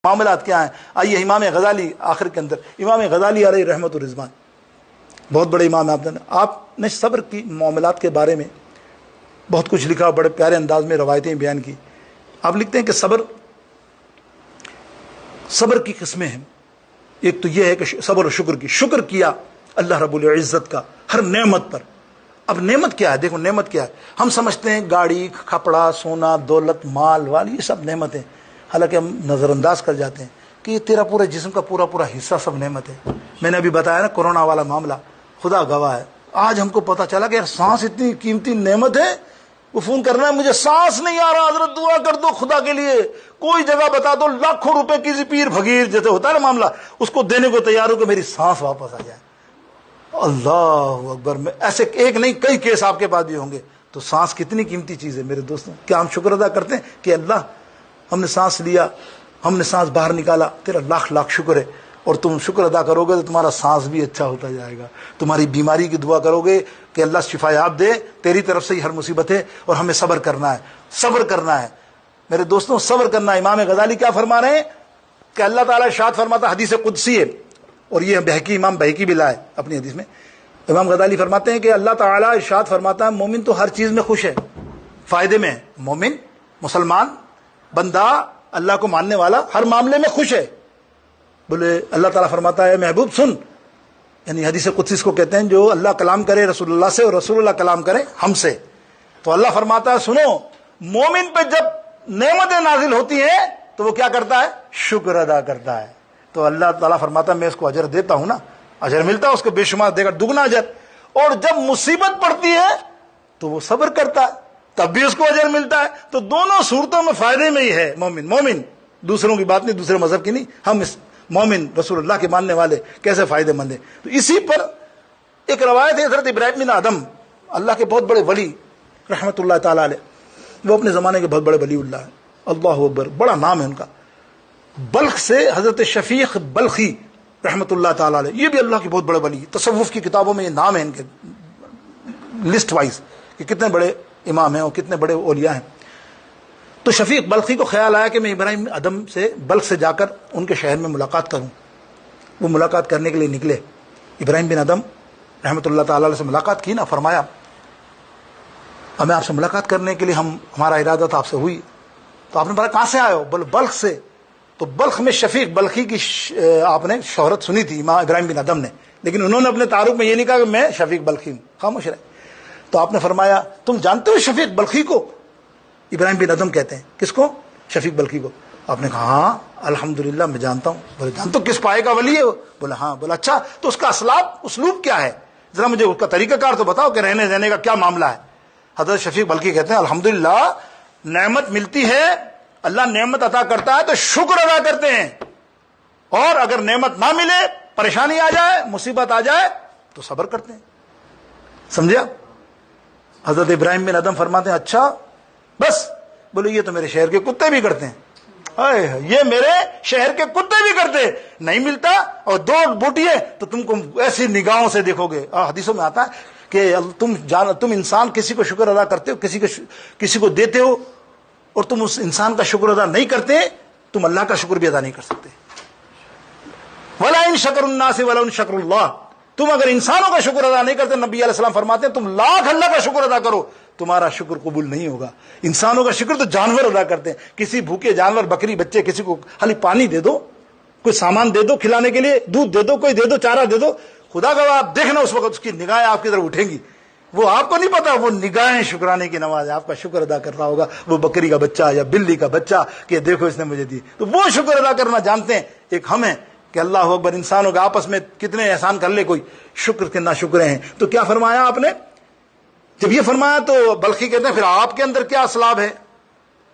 معاملات کیا ہیں؟ آئیے امام غزالی آخر کے اندر، امام غزالی علیہ رحمت الرضوان بہت بڑے امام ہیں، آپ نے صبر کی معاملات کے بارے میں بہت کچھ لکھا، بڑے پیارے انداز میں روایتیں بیان کی۔ آپ لکھتے ہیں کہ صبر کی قسمیں ہیں۔ ایک تو یہ ہے کہ صبر و شکر کی، شکر کیا اللہ رب العزت کا ہر نعمت پر۔ اب نعمت کیا ہے؟ دیکھو نعمت کیا ہے، ہم سمجھتے ہیں گاڑی، کپڑا، سونا، دولت، مال وال، یہ سب نعمتیں، حالانکہ ہم نظر انداز کر جاتے ہیں کہ یہ تیرا پورے جسم کا پورا حصہ سب نعمت ہے۔ میں نے ابھی بتایا نا کورونا والا معاملہ، خدا گواہ ہے، آج ہم کو پتا چلا کہ یار سانس اتنی قیمتی نعمت ہے۔ وہ فون کرنا ہے مجھے سانس نہیں آ رہا، حضرت دعا کر دو خدا کے لیے، کوئی جگہ بتا دو، لاکھوں روپے کسی پیر فقیر جیسے ہوتا ہے نا معاملہ، اس کو دینے کو تیار ہو کہ میری سانس واپس آ جائے۔ اللہ اکبر، میں ایسے ایک نہیں کئی کیس آپ کے پاس بھی ہوں گے۔ تو سانس کتنی قیمتی چیز ہے میرے دوستوں، کیا ہم شکر ادا کرتے ہیں کہ اللہ ہم نے سانس لیا، ہم نے سانس باہر نکالا، تیرا لاکھ لاکھ شکر ہے۔ اور تم شکر ادا کرو گے تو تمہارا سانس بھی اچھا ہوتا جائے گا، تمہاری بیماری کی دعا کرو گے کہ اللہ شفا یاب دے، تیری طرف سے ہی ہر مصیبت ہے۔ اور ہمیں صبر کرنا ہے، صبر کرنا ہے میرے دوستوں، صبر کرنا ہے۔ امام غزالی کیا فرما رہے ہیں کہ اللہ تعالیٰ ارشاد فرماتا، حدیث قدسی ہے اور یہ بہقی امام بہقی بھی لائے اپنی حدیث میں، امام غزالی فرماتے ہیں کہ اللہ تعالیٰ ارشاد فرماتا ہے مومن تو ہر چیز میں خوش ہے، فائدے میں ہے، مومن مسلمان بندہ اللہ کو ماننے والا ہر معاملے میں خوش ہے۔ بولے اللہ تعالیٰ فرماتا ہے محبوب سن، یعنی حدیث قدسی کو کہتے ہیں جو اللہ کلام کرے رسول اللہ سے اور رسول اللہ کلام کرے ہم سے۔ تو اللہ فرماتا ہے سنو، مومن پہ جب نعمتیں نازل ہوتی ہیں تو وہ کیا کرتا ہے؟ شکر ادا کرتا ہے۔ تو اللہ تعالیٰ فرماتا ہے میں اس کو اجر دیتا ہوں نا، اجر ملتا ہے اس کو بے شمار، دے گا دگنا اجر۔ اور جب مصیبت پڑتی ہے تو وہ صبر کرتا ہے، تب بھی اس کو اجر ملتا ہے۔ تو دونوں صورتوں میں فائدے میں ہی ہے مومن، دوسروں کی بات نہیں، دوسرے مذہب کی نہیں، ہم اس مومن رسول اللہ کے ماننے والے کیسے فائدے مند ہیں۔ تو اسی پر ایک روایت ہے حضرت ابراہیم بن ادم، اللہ کے بہت بڑے ولی رحمت اللہ تعالیٰ علیہ، وہ اپنے زمانے کے بہت بڑے ولی اللہ ہیں، اللہ اکبر، بڑا نام ہے ان کا۔ بلخ سے حضرت شفیق بلخی رحمت اللہ تعالیٰ علیہ، یہ بھی اللہ کے بہت بڑے ولی، تصوف کی کتابوں میں یہ نام ہے ان کے لسٹ وائز کہ کتنے بڑے امام ہیں اور کتنے بڑے اولیاء ہیں۔ تو شفیق بلخی کو خیال آیا کہ میں ابراہیم ادم سے بلخ سے جا کر ان کے شہر میں ملاقات کروں۔ وہ ملاقات کرنے کے لیے نکلے، ابراہیم بن ادم رحمۃ اللہ تعالی علیہ سے ملاقات کی نا، فرمایا ہمیں آپ سے ملاقات کرنے کے لیے ہمارا ارادہ تھا، آپ سے ہوئی۔ تو آپ نے بولا کہاں سے آئے ہو؟ بولے بلخ سے۔ تو بلخ میں شفیق بلخی کی آپ نے شہرت سنی تھی امام ابراہیم بن ادم نے، لیکن انہوں نے اپنے تعارف میں یہ نہیں کہا کہ میں شفیق بلخی ہوں، خاموش رہے۔ تو آپ نے فرمایا تم جانتے ہو شفیق بلخی کو؟ ابراہیم بن ادم کہتے ہیں کس کو؟ شفیق بلخی کو۔ آپ نے کہا ہاں الحمدللہ میں جانتا ہوں۔ بولے جانتے ہو کس پائے کا ولی ہے وہ؟ بولا ہاں۔ بولا اچھا تو اس کا اسلوب کیا ہے، ذرا مجھے اس کا طریقہ کار تو بتاؤ کہ رہنے دینے کا کیا معاملہ ہے۔ حضرت شفیق بلخی کہتے ہیں الحمدللہ نعمت ملتی ہے، اللہ نعمت عطا کرتا ہے تو شکر ادا کرتے ہیں، اور اگر نعمت نہ ملے، پریشانی آ جائے، مصیبت آ جائے تو صبر کرتے ہیں۔ سمجھا؟ حضرت ابراہیم بن ادم فرماتے ہیں اچھا بس؟ بولے یہ تو میرے شہر کے کتے بھی کرتے ہیں، یہ میرے شہر کے کتے بھی کرتے، نہیں ملتا اور دو بوٹی ہے تو تم کو ایسی نگاہوں سے دیکھو گے۔ حدیثوں میں آتا ہے کہ تم انسان کسی کو شکر ادا کرتے ہو، کسی کو دیتے ہو، اور تم اس انسان کا شکر ادا نہیں کرتے، تم اللہ کا شکر بھی ادا نہیں کر سکتے۔ وَلَا إِن شَكَرُ النَّاسِ وَلَا إِن شَكْرُ اللَّهِ، تم اگر انسانوں کا شکر ادا نہیں کرتے، نبی علیہ السلام فرماتے ہیں تم لاکھ اللہ کا شکر ادا کرو، تمہارا شکر قبول نہیں ہوگا۔ انسانوں کا شکر تو جانور ادا کرتے ہیں، کسی بھوکے جانور، بکری بچے، کسی کو خالی پانی دے دو، کوئی سامان دے دو کھلانے کے لیے، دودھ دے دو، کوئی دے دو چارہ دے دو، خدا گواہ آپ دیکھنا اس وقت اس کی نگاہیں آپ کی طرف اٹھیں گی، وہ آپ کو نہیں پتا وہ نگاہیں شکرانے کی نماز ہے، آپ کا شکر ادا کر رہا ہوگا وہ بکری کا بچہ یا بلی کا بچہ کہ دیکھو اس نے مجھے دی، تو وہ شکر ادا کرنا جانتے ہیں۔ ایک ہم ہیں کہ اللہ اکبر، انسانوں کے آپس میں کتنے احسان کر لے کوئی، شکر کے ناشکرے ہیں۔ تو کیا فرمایا آپ نے؟ جب یہ فرمایا تو بلخی کہتے ہیں پھر آپ کے اندر کیا اسلاب ہے؟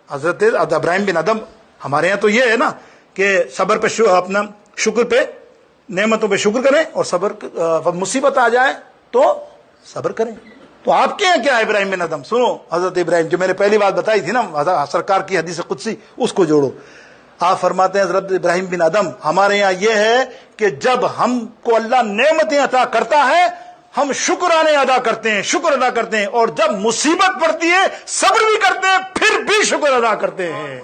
حضرت ابراہیم بن ادم، ہمارے یہاں تو یہ ہے نا کہ صبر پہ اپنا شکر پہ، نعمتوں پہ شکر کریں، اور صبر مصیبت آ جائے تو صبر کریں۔ تو آپ کے یہاں کیا ہے ابراہیم بن ادم؟ سنو حضرت ابراہیم، جو میں نے پہلی بات بتائی تھی نا سرکار کی حدیث قدسی، اس کو جوڑو۔ آپ فرماتے ہیں حضرت ابراہیم بن ادم ہمارے یہاں یہ ہے کہ جب ہم کو اللہ نعمتیں عطا کرتا ہے ہم شکرانے ادا کرتے ہیں، شکر ادا کرتے ہیں، اور جب مصیبت پڑتی ہے صبر بھی کرتے ہیں، پھر بھی شکر ادا کرتے ہیں۔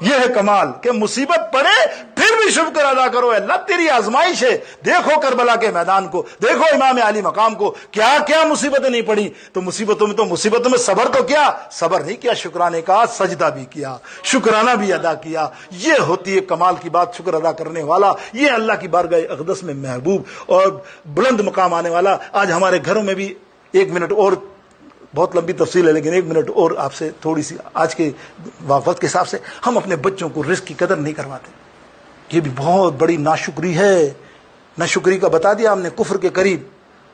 یہ ہے کمال کہ مصیبت پڑے پھر بھی شکر ادا کرو، اللہ تیری آزمائش ہے۔ دیکھو کربلا کے میدان کو، دیکھو امام علی مقام کو، کیا کیا مصیبتیں نہیں پڑی، تو مصیبتوں میں صبر تو کیا، صبر نہیں کیا، شکرانے کا سجدہ بھی کیا، شکرانہ بھی ادا کیا۔ یہ ہوتی ہے کمال کی بات، شکر ادا کرنے والا، یہ اللہ کی بارگاہ اقدس میں محبوب اور بلند مقام آنے والا۔ آج ہمارے گھروں میں بھی 1 منٹ اور، بہت لمبی تفصیل ہے لیکن 1 منٹ اور آپ سے تھوڑی سی، آج کے وقت کے حساب سے ہم اپنے بچوں کو رزق کی قدر نہیں کرواتے، یہ بھی بہت بڑی ناشکری ہے۔ ناشکری کا بتا دیا ہم نے، کفر کے قریب،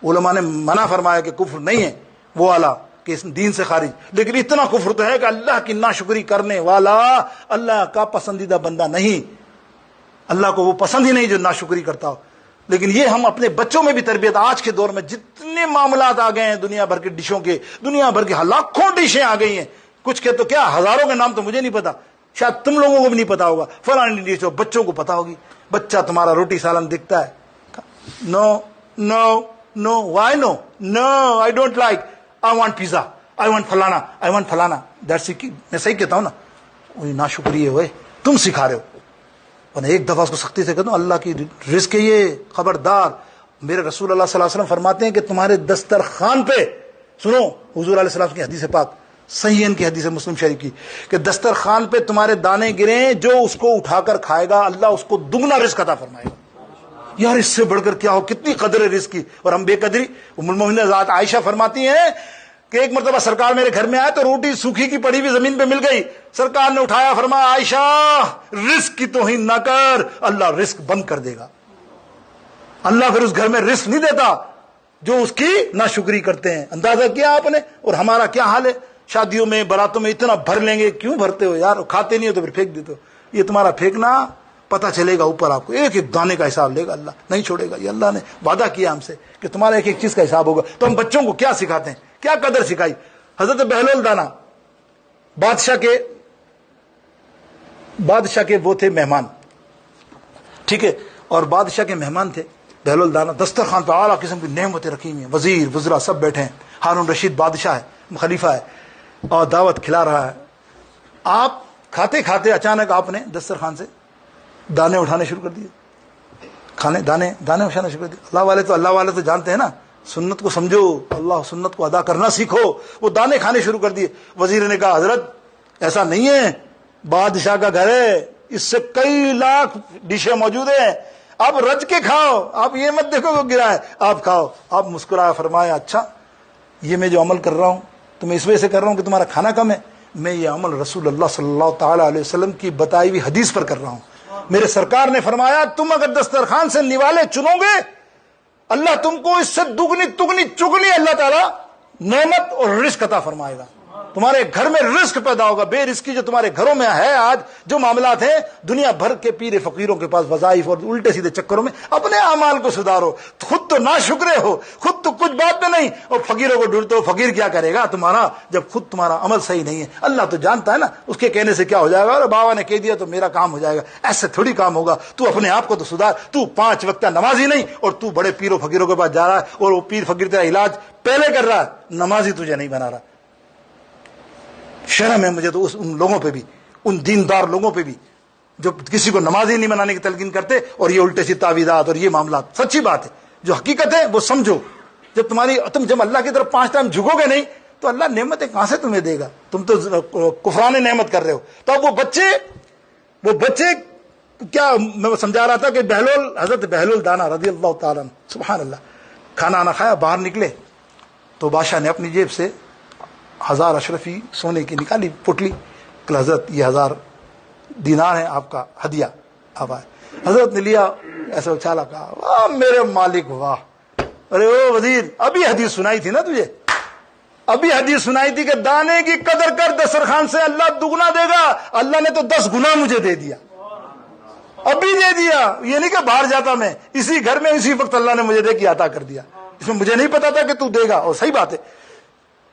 علماء نے منع فرمایا کہ کفر نہیں ہے وہ والا کہ اس دین سے خارج، لیکن اتنا کفر تو ہے کہ اللہ کی ناشکری کرنے والا اللہ کا پسندیدہ بندہ نہیں، اللہ کو وہ پسند ہی نہیں جو ناشکری کرتا ہو۔ لیکن یہ ہم اپنے بچوں میں بھی تربیت، آج کے دور میں جتنے معاملات آ گئے ہیں دنیا بھر کے ڈشوں کے، دنیا بھر کے لاکھوں ڈشیں آ گئی ہیں، کچھ کے تو کیا ہزاروں کے نام تو مجھے نہیں پتا، شاید تم لوگوں کو بھی نہیں پتا ہوگا، فلانی ڈش ہو، بچوں کو پتا ہوگی۔ بچہ تمہارا روٹی سالن دکھتا ہے، no no no, why no no, I don't like, I want pizza, I want فلانا، آئی وانٹ فلانا، دیٹس اٹ۔ میں صحیح کہتا ہوں نا، وہی ناشکری ہے، وہ تم سکھا رہے ہو۔ اور ایک دفعہ اس کو سختی سے کہتا ہوں، اللہ کی رزق ہے یہ، خبردار۔ میرے رسول اللہ صلی اللہ علیہ وسلم فرماتے ہیں کہ تمہارے دسترخوان پہ، سنو حضور علیہ السلام کی حدیث پاک، صحیح ان کی حدیث مسلم شریف کی، کہ دسترخوان پہ تمہارے دانے گریں، جو اس کو اٹھا کر کھائے گا اللہ اس کو دگنا رزق عطا فرمائے گا۔ یار اس سے بڑھ کر کیا ہو، کتنی قدر ہے رزق کی، اور ہم بے قدری۔ ام المؤمنین ذات عائشہ فرماتی ہیں کہ ایک مرتبہ سرکار میرے گھر میں آئے تو روٹی سوکھی کی پڑی ہوئی زمین پہ مل گئی، سرکار نے اٹھایا، فرمایا عائشہ رزق کی توہین نہ کر، اللہ رزق بند کر دے گا۔ اللہ پھر اس گھر میں رزق نہیں دیتا جو اس کی ناشکری کرتے ہیں۔ اندازہ کیا آپ نے، اور ہمارا کیا حال ہے، شادیوں میں براتوں میں اتنا بھر لیں گے، کیوں بھرتے ہو یار، کھاتے نہیں ہو تو پھر پھینک دیتے ہو۔ یہ تمہارا پھینکنا پتہ چلے گا اوپر، آپ کو ایک ایک دانے کا حساب لے گا، اللہ نہیں چھوڑے گا۔ یہ اللہ نے وعدہ کیا ہم سے کہ تمہارا ایک ایک چیز کا حساب ہوگا۔ تو ہم بچوں کو کیا سکھاتے ہیں، کیا قدر سکھائی؟ حضرت بہلول دانا بادشاہ کے وہ تھے مہمان، ٹھیک ہے، اور بادشاہ کے مہمان تھے بہلول دانا، دسترخوان پہ اعلیٰ قسم کی نعمتیں رکھی ہوئی ہیں، وزیر وزراء سب بیٹھے ہیں، ہارون رشید بادشاہ ہے، خلیفہ ہے، اور دعوت کھلا رہا ہے۔ آپ کھاتے کھاتے اچانک آپ نے دسترخوان سے دانے اٹھانے شروع کر دیے، دانے اٹھانے شروع کر دیے۔ اللہ والے تو جانتے ہیں نا، سنت کو سمجھو، اللہ سنت کو ادا کرنا سیکھو۔ وہ دانے کھانے شروع کر دیے۔ وزیر نے کہا حضرت ایسا نہیں ہے، بادشاہ کا گھر ہے، اس سے کئی لاکھ ڈشیں موجود ہیں، آپ رج کے کھاؤ، آپ یہ مت دیکھو وہ گرا ہے، آپ کھاؤ۔ آپ مسکرایا، فرمایا اچھا یہ میں جو عمل کر رہا ہوں تو میں اس وجہ سے کر رہا ہوں کہ تمہارا کھانا کم ہے، میں یہ عمل رسول اللہ صلی اللہ تعالی علیہ وسلم کی بتائی ہوئی حدیث پر کر رہا ہوں۔ میرے سرکار نے فرمایا تم اگر دسترخوان سے نوالے چنو گے، اللہ تم کو اس سے دگنی تگنی چگنی اللہ تعالیٰ نعمت اور رزق عطا فرمائے گا، تمہارے گھر میں رزق پیدا ہوگا۔ بے رزقی جو تمہارے گھروں میں ہے آج، جو معاملات ہیں دنیا بھر کے پیر فقیروں کے پاس وظائف اور الٹے سیدھے چکروں میں، اپنے اعمال کو سدھارو۔ خود تو ناشکرے ہو، خود تو کچھ بات میں نہیں، اور فقیروں کو ڈھونڈتے ہو۔ فقیر کیا کرے گا تمہارا جب خود تمہارا عمل صحیح نہیں ہے؟ اللہ تو جانتا ہے نا، اس کے کہنے سے کیا ہو جائے گا، اور بابا نے کہہ دیا تو میرا کام ہو جائے گا، ایسے تھوڑی کام ہوگا۔ تو اپنے آپ کو تو سدھار، تو 5 وقتہ نمازی نہیں اور تو بڑے پیروں فقیروں کے پاس جا رہا ہے، اور وہ پیر فقیر تیرا علاج پہلے کر رہا ہے، نمازی تجھے نہیں بنا رہا۔ شرم ہے مجھے تو ان لوگوں پہ بھی، ان دیندار لوگوں پہ بھی جو کسی کو نمازی نہیں بنانے کی تلقین کرتے، اور یہ الٹے سی تعویذات اور یہ معاملات۔ سچی بات ہے، جو حقیقت ہے وہ سمجھو۔ تم اللہ کی طرف 5 ٹائم جھکو گے نہیں تو اللہ نعمتیں کہاں سے تمہیں دے گا؟ تم تو کفران نعمت کر رہے ہو۔ تو اب وہ بچے کیا، میں سمجھا رہا تھا کہ حضرت بہلول دانا رضی اللہ تعالیٰ عنہ، سبحان اللہ، کھانا آنا کھایا، باہر نکلے تو بادشاہ نے اپنی جیب سے 1000 اشرفی سونے کی نکالی پٹلی، کہ حضرت یہ 1000 دینار ہے آپ کا ہدیہ۔ اب آئے حضرت نے لیا، ایسا اچھالا، کہا واہ میرے مالک واہ، ارے او وزیر ابھی حدیث سنائی تھی نا تجھے، ابھی حدیث سنائی تھی کہ دانے کی قدر کر، دسترخوان سے اللہ دگنا دے گا۔ اللہ نے تو 10 گنا مجھے دے دیا، ابھی دے دیا، یہ نہیں کہ باہر جاتا میں، اسی گھر میں اسی وقت اللہ نے مجھے دے کے عطا کر دیا۔ اس میں مجھے نہیں پتا تھا کہ تو دے گا، اور صحیح بات ہے،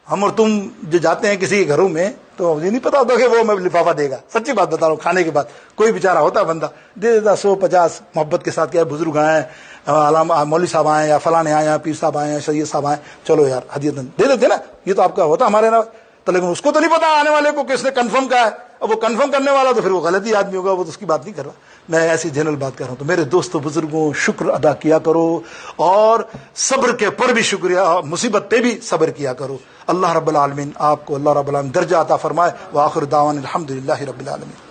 ہم اور تم جو جاتے ہیں کسی کے گھروں میں تو مجھے نہیں پتا ہوتا کہ وہ میں لفافہ دے گا۔ سچی بات بتا رہا ہوں، کھانے کے بعد کوئی بیچارہ ہوتا بندہ دے دیتا 100-50 محبت کے ساتھ، کیا بزرگ آئے ہیں، مولوی صاحب آئے یا فلانے آئے ہیں، پیر صاحب آئے ہیں، سید صاحب آئے، چلو یار ہدیت دے دیتے نا، یہ تو آپ کا ہوتا ہمارے نا۔ تو لیکن اس کو تو نہیں پتا آنے والے کو کہ اس نے کنفرم کہا ہے، اب وہ کنفرم کرنے والا تو پھر وہ غلط ہی آدمی ہوگا، وہ تو اس کی بات نہیں کر رہا، میں ایسی جنرل بات کر رہا ہوں۔ تو میرے دوستوں بزرگوں، شکر ادا کیا کرو، اور صبر کے پر بھی شکریہ، مصیبت پہ بھی صبر کیا کرو۔ اللہ رب العالمین آپ کو اللہ رب العالمین درجہ عطا فرمائے۔ وآخر دعوانا الحمدللہ رب العالمین۔